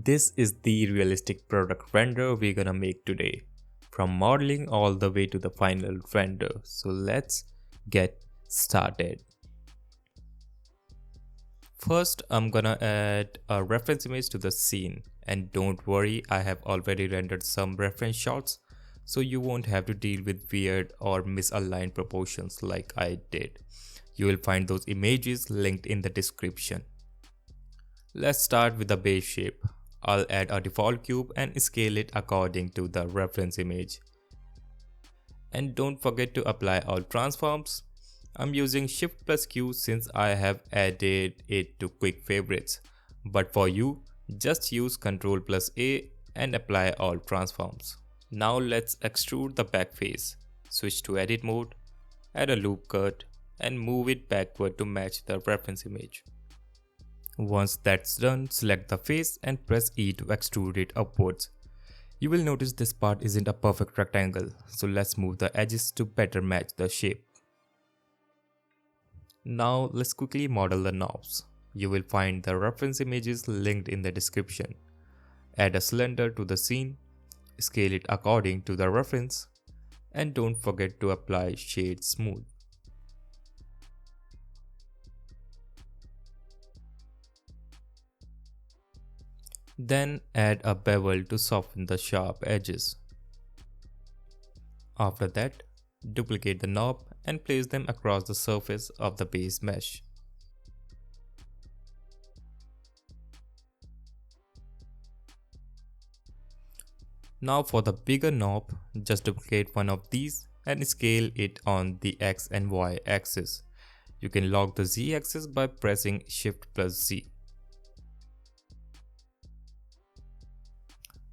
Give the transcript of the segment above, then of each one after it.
This is the realistic product render we're gonna make today, from modeling all the way to the final render. So let's get started. First, I'm gonna add a reference image to the scene, and don't worry, I have already rendered some reference shots, so you won't have to deal with weird or misaligned proportions like I did. You will find those images linked in the description. Let's start with the base shape. I'll add a default cube and scale it according to the reference image. And don't forget to apply all transforms. I'm using Shift plus Q since I have added it to quick favorites. But for you, just use Ctrl plus A and apply all transforms. Now let's extrude the back face. Switch to edit mode, add a loop cut and move it backward to match the reference image. Once that's done, select the face and press E to extrude it upwards. You will notice this part isn't a perfect rectangle, so let's move the edges to better match the shape. Now let's quickly model the knobs. You will find the reference images linked in the description. Add a cylinder to the scene, scale it according to the reference, and don't forget to apply shade smooth. Then add a bevel to soften the sharp edges. After that, duplicate the knob and place them across the surface of the base mesh. Now for the bigger knob, just duplicate one of these and scale it on the X and Y axis. You can lock the Z axis by pressing Shift plus Z.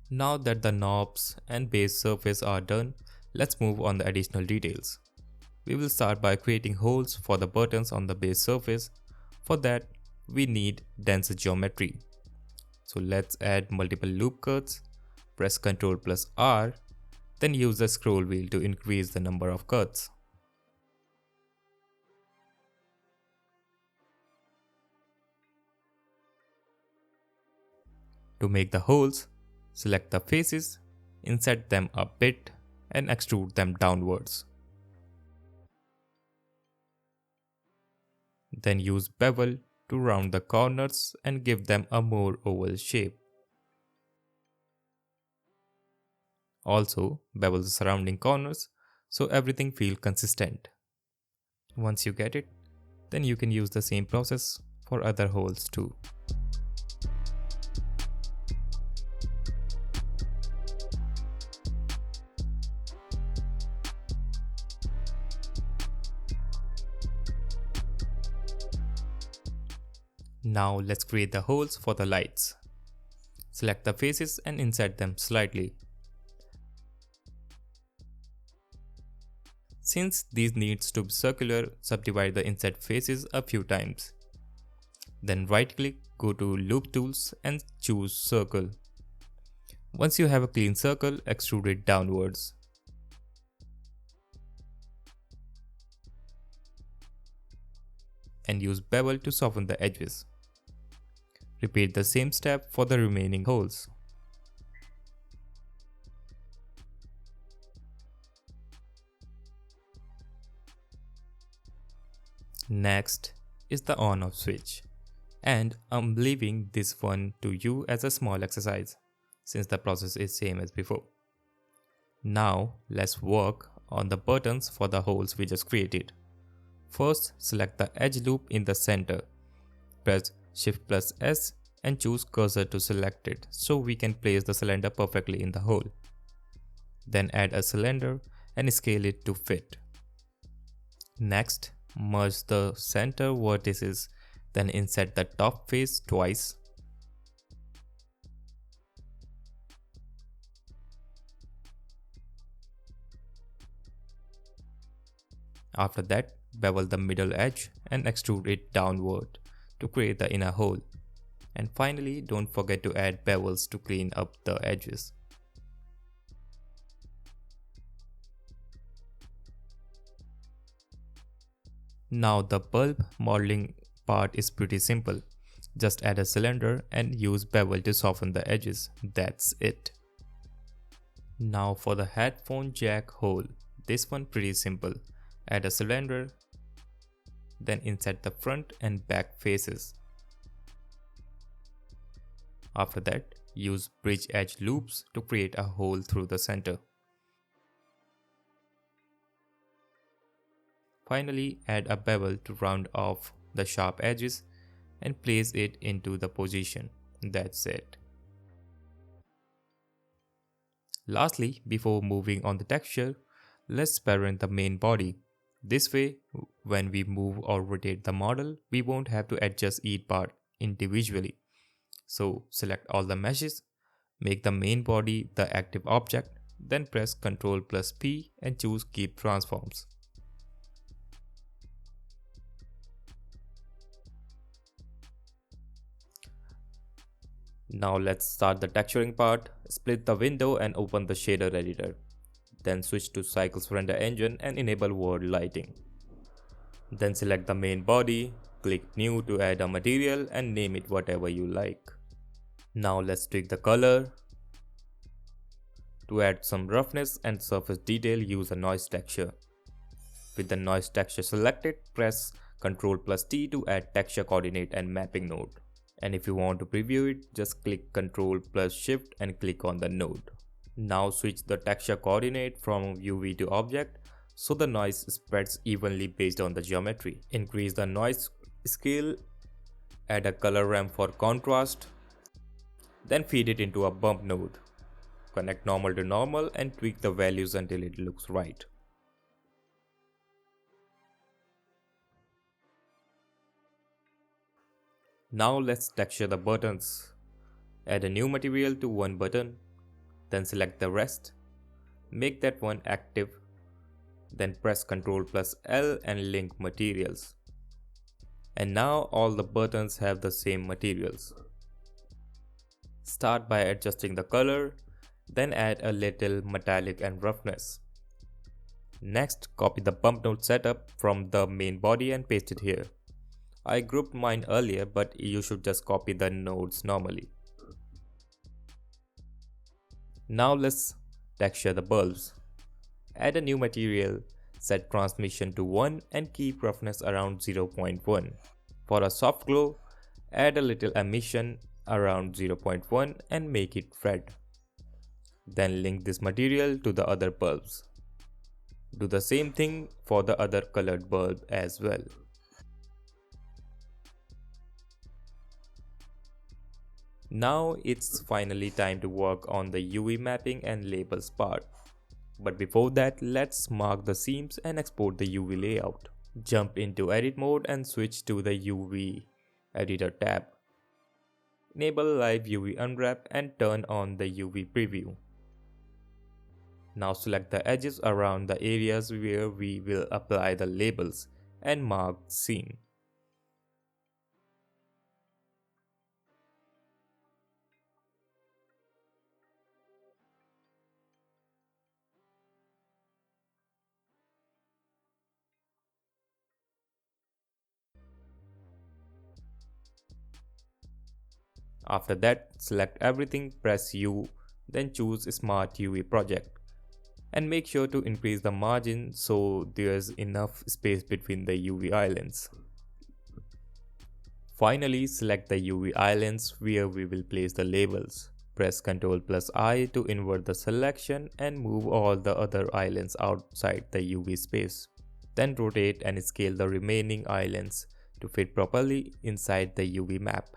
Now that the knobs and base surface are done, let's move on the additional details. We will start by creating holes for the buttons on the base surface. For that, we need denser geometry. So let's add multiple loop cuts, press Ctrl plus R, then use the scroll wheel to increase the number of cuts. To make the holes, select the faces, insert them a bit and extrude them downwards. Then use bevel to round the corners and give them a more oval shape. Also, bevel the surrounding corners so everything feels consistent. Once you get it, then you can use the same process for other holes too. Now let's create the holes for the lights. Select the faces and insert them slightly. Since these needs to be circular, subdivide the insert faces a few times. Then right click, go to Loop Tools and choose Circle. Once you have a clean circle, extrude it downwards. And use bevel to soften the edges. Repeat the same step for the remaining holes. Next is the on-off switch, and I'm leaving this one to you as a small exercise since the process is same as before. Now let's work on the buttons for the holes we just created. First, select the edge loop in the center. Press Shift plus S and choose cursor to select it so we can place the cylinder perfectly in the hole. Then add a cylinder and scale it to fit. Next, merge the center vertices, then insert the top face twice. After that, bevel the middle edge and extrude it downward to create the inner hole. And finally, don't forget to add bevels to clean up the edges. Now the bulb modeling part is pretty simple. Just add a cylinder and use bevel to soften the edges. That's it. Now for the headphone jack hole. This one pretty simple. Add a cylinder, then insert the front and back faces. After that, use bridge edge loops to create a hole through the center. Finally, add a bevel to round off the sharp edges and place it into the position. That's it. Lastly, before moving on the texture, let's parent the main body. This way, when we move or rotate the model, we won't have to adjust each part individually. So select all the meshes, make the main body the active object, then press Ctrl plus P and choose Keep Transforms. Now let's start the texturing part. Split the window and open the shader editor. Then switch to Cycles Render Engine and enable World Lighting. Then select the main body, click New to add a material and name it whatever you like. Now let's tweak the color. To add some roughness and surface detail, use a noise texture. With the noise texture selected, press Ctrl plus T to add texture coordinate and mapping node. And if you want to preview it, just click Ctrl plus Shift and click on the node. Now switch the texture coordinate from UV to object so the noise spreads evenly based on the geometry. Increase the noise scale, add a color ramp for contrast, then feed it into a bump node. Connect normal to normal and tweak the values until it looks right. Now let's texture the buttons. Add a new material to one button, then select the rest. Make that one active, then press Ctrl plus L and link materials. And now all the buttons have the same materials. Start by adjusting the color, then add a little metallic and roughness. Next, copy the bump node setup from the main body and paste it here. I grouped mine earlier, but you should just copy the nodes normally. Now let's texture the bulbs. Add a new material, set transmission to 1 and keep roughness around 0.1. For a soft glow, add a little emission around 0.1 and make it red. Then link this material to the other bulbs. Do the same thing for the other colored bulb as well. Now it's finally time to work on the UV mapping and labels part. But before that, let's mark the seams and export the UV layout. Jump into edit mode and switch to the UV editor tab. Enable live UV unwrap and turn on the UV preview. Now select the edges around the areas where we will apply the labels and mark seam. After that, select everything, press U, then choose Smart UV Project. And make sure to increase the margin so there's enough space between the UV islands. Finally, select the UV islands where we will place the labels. Press Ctrl plus I to invert the selection and move all the other islands outside the UV space. Then rotate and scale the remaining islands to fit properly inside the UV map.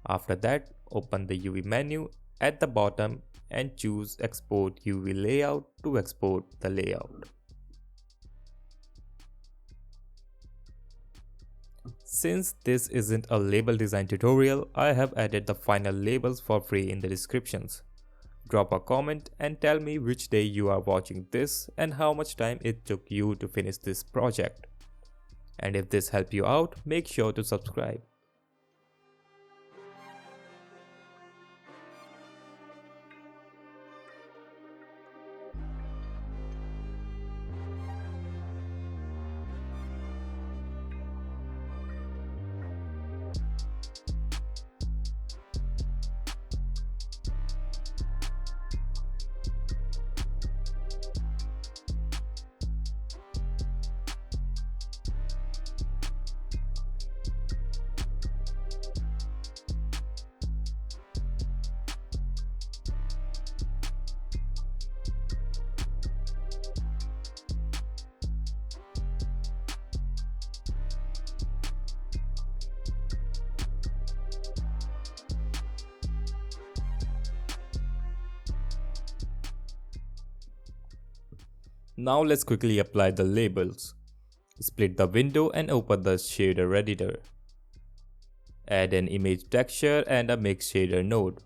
After that, open the UV menu at the bottom and choose Export UV Layout to export the layout. Since this isn't a label design tutorial, I have added the final labels for free in the descriptions. Drop a comment and tell me which day you are watching this and how much time it took you to finish this project. And if this helped you out, make sure to subscribe. Now let's quickly apply the labels. Split the window and open the shader editor. Add an image texture and a mix shader node.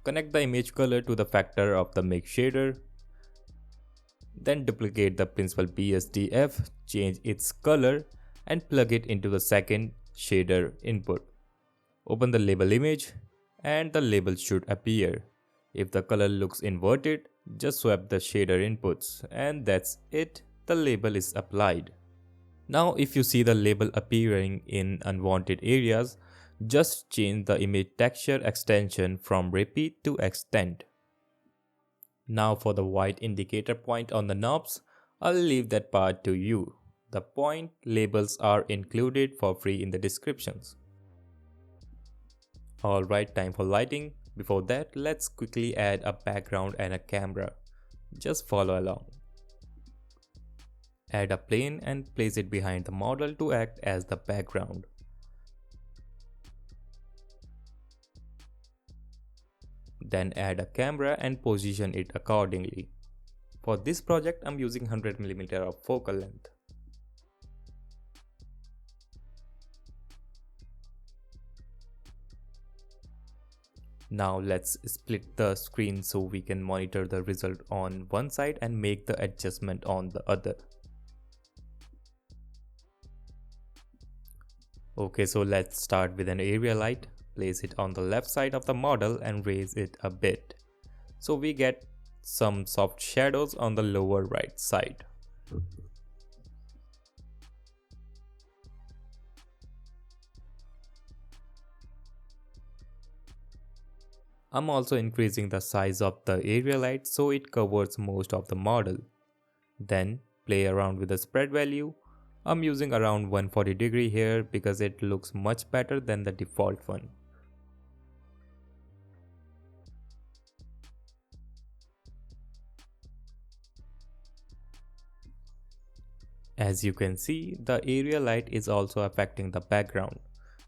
Connect the image color to the factor of the mix shader. Then duplicate the principal BSDF, change its color and plug it into the second shader input. Open the label image and the label should appear. If the color looks inverted, just swap the shader inputs and that's it, the label is applied. Now if you see the label appearing in unwanted areas, just change the image texture extension from repeat to extend. Now for the white indicator point on the knobs, I'll leave that part to you. The point labels are included for free in the descriptions. Alright, time for lighting. Before that, let's quickly add a background and a camera. Just follow along. Add a plane and place it behind the model to act as the background. Then add a camera and position it accordingly. For this project, I'm using 100mm of focal length. Now let's split the screen so we can monitor the result on one side and make the adjustment on the other. Okay, so let's start with an area light. Place it on the left side of the model and raise it a bit. So we get some soft shadows on the lower right side. I'm also increasing the size of the area light so it covers most of the model. Then play around with the spread value. I'm using around 140 degree here because it looks much better than the default one. As you can see, the area light is also affecting the background,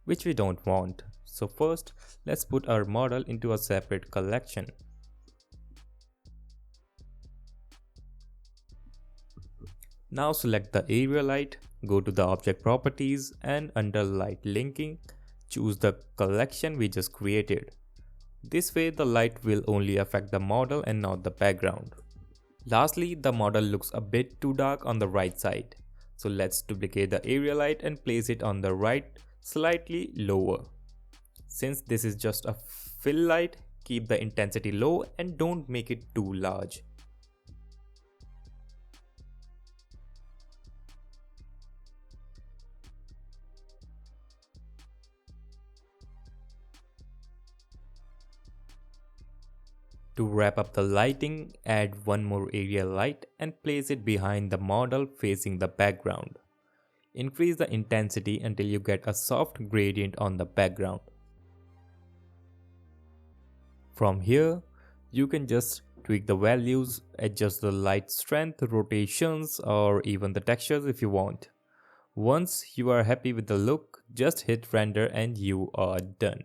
which we don't want. So first, let's put our model into a separate collection. Now select the area light, go to the object properties and under light linking, choose the collection we just created. This way the light will only affect the model and not the background. Lastly, the model looks a bit too dark on the right side. So let's duplicate the area light and place it on the right, slightly lower. Since this is just a fill light, keep the intensity low and don't make it too large. To wrap up the lighting, add one more area light and place it behind the model facing the background. Increase the intensity until you get a soft gradient on the background. From here, you can just tweak the values, adjust the light strength, rotations, or even the textures if you want. Once you are happy with the look, just hit render and you are done.